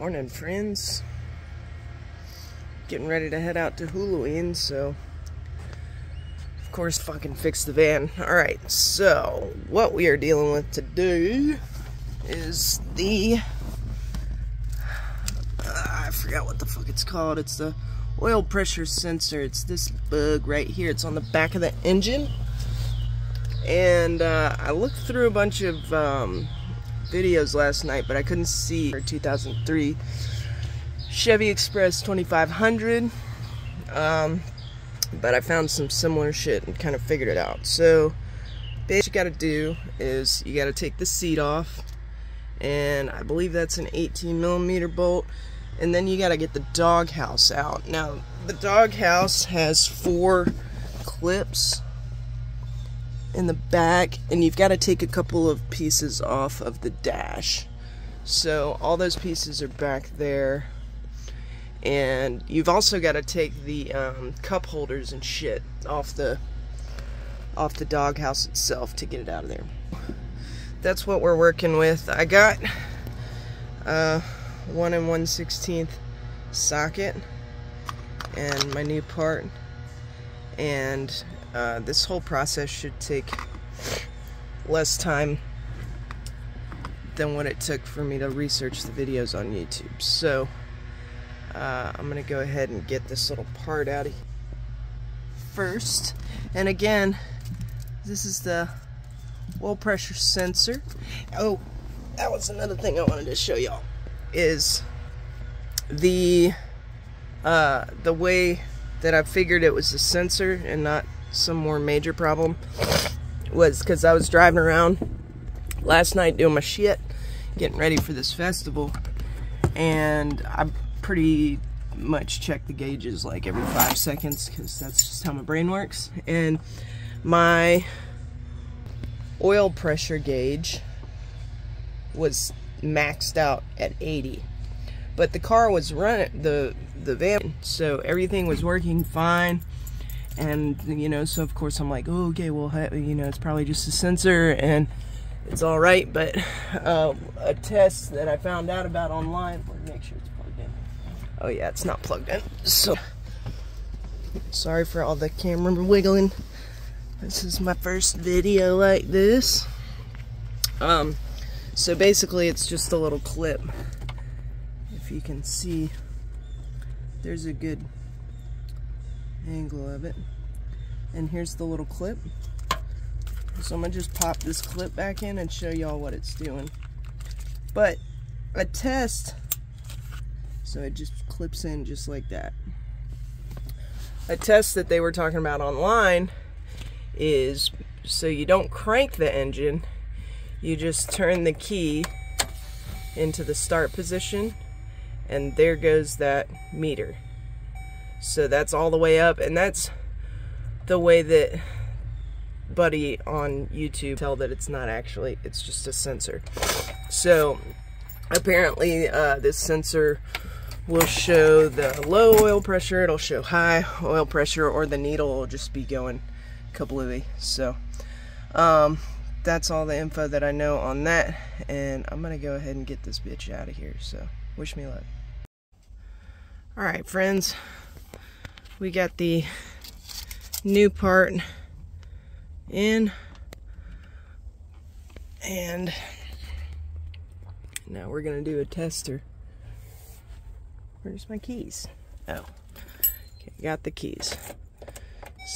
Morning, friends. Getting ready to head out to Hulaween, so of course fucking fix the van. Alright, so what we are dealing with today is the I forgot what the fuck it's called. It's the oil pressure sensor. It's this bug right here. It's on the back of the engine. And I looked through a bunch of videos last night, but I couldn't see our 2003 Chevy Express 2500. But I found some similar shit and kind of figured it out. So basically what you gotta do is you gotta take the seat off, and I believe that's an 18mm bolt, and then you gotta get the doghouse out. Now the doghouse has 4 clips in the back, and you've got to take a couple of pieces off of the dash. So all those pieces are back there, and you've also got to take the cup holders and shit off the doghouse itself to get it out of there. That's what we're working with. I got 1 1/16 socket and my new part, and this whole process should take less time than what it took for me to research the videos on YouTube. So I'm gonna go ahead and get this little part out of here first. And again, this is the oil pressure sensor. Oh, that was another thing I wanted to show y'all, is the way that I figured it was the sensor and not some more major problem was because I was driving around last night doing my shit, getting ready for this festival, and I pretty much check the gauges like every 5 seconds because that's just how my brain works. And my oil pressure gauge was maxed out at 80, but the car was running, the van, so everything was working fine. And you know, so of course I'm like, oh, okay, well, you know, it's probably just a sensor and it's all right. But a test that I found out about online, let me make sure it's plugged in. Oh yeah, it's not plugged in. So sorry for all the camera wiggling. This is my first video like this. So basically it's just a little clip. If you can see, there's a good angle of it, and here's the little clip. So I'm gonna just pop this clip back in and show y'all what it's doing. But a test, so it just clips in just like that. A test that they were talking about online is, so you don't crank the engine, you just turn the key into the start position, and there goes that meter. So that's all the way up, and that's the way that Buddy on YouTube tell that it's not actually, it's just a sensor. So apparently this sensor will show the low oil pressure, it'll show high oil pressure, or the needle will just be going kablooey. So that's all the info that I know on that, and I'm gonna go ahead and get this bitch out of here. So wish me luck. Alright, friends, we got the new part in, and now we're gonna do a tester. Where's my keys? Oh, okay, got the keys.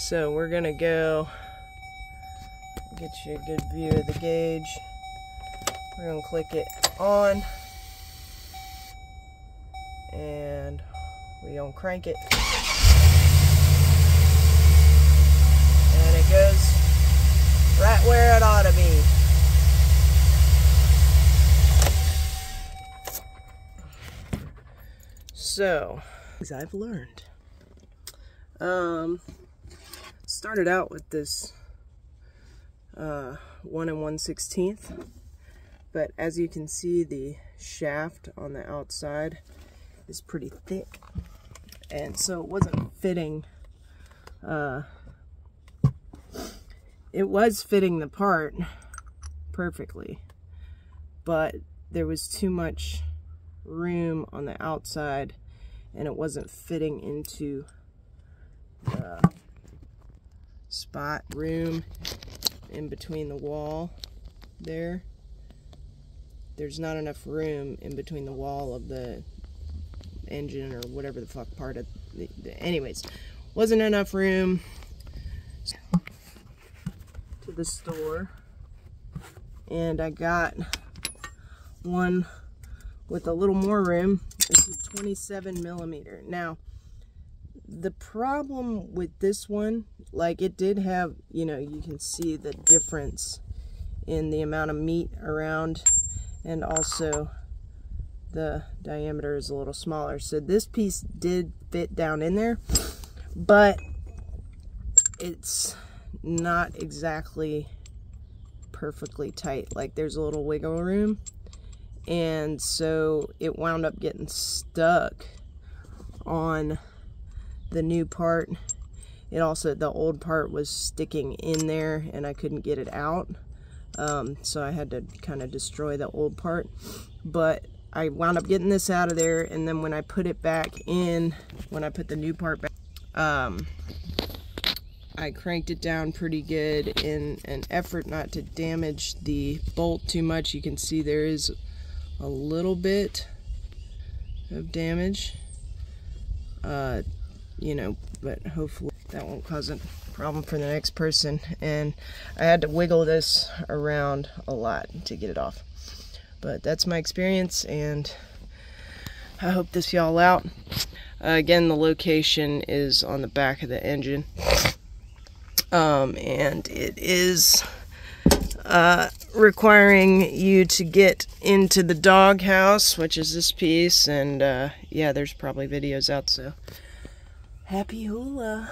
So we're gonna go get you a good view of the gauge. We're gonna click it on, and we gonna crank it. And it goes right where it ought to be. So, as I've learned, started out with this 1 1/16, but as you can see, the shaft on the outside is pretty thick, and so it wasn't fitting. It was fitting the part perfectly, but there was too much room on the outside, and it wasn't fitting into the spot room in between the wall there. There's not enough room in between the wall of the engine or whatever the fuck part of the anyways, wasn't enough room. To the store, and I got one with a little more room. It's a 27 millimeter. Now, the problem with this one, like, it did have, you know, you can see the difference in the amount of meat around, and also the diameter is a little smaller. So this piece did fit down in there, but it's not exactly perfectly tight. Like, there's a little wiggle room, and so it wound up getting stuck on the new part. It also, the old part was sticking in there and I couldn't get it out, so I had to kind of destroy the old part. But I wound up getting this out of there, and then when I put it back in, when I put the new part back, I cranked it down pretty good in an effort not to damage the bolt too much. You can see there is a little bit of damage, you know, but hopefully that won't cause a problem for the next person. And I had to wiggle this around a lot to get it off. But that's my experience, and I hope this y'all out. Again, the location is on the back of the engine. And it is requiring you to get into the doghouse, which is this piece, and yeah, there's probably videos out, so happy hula.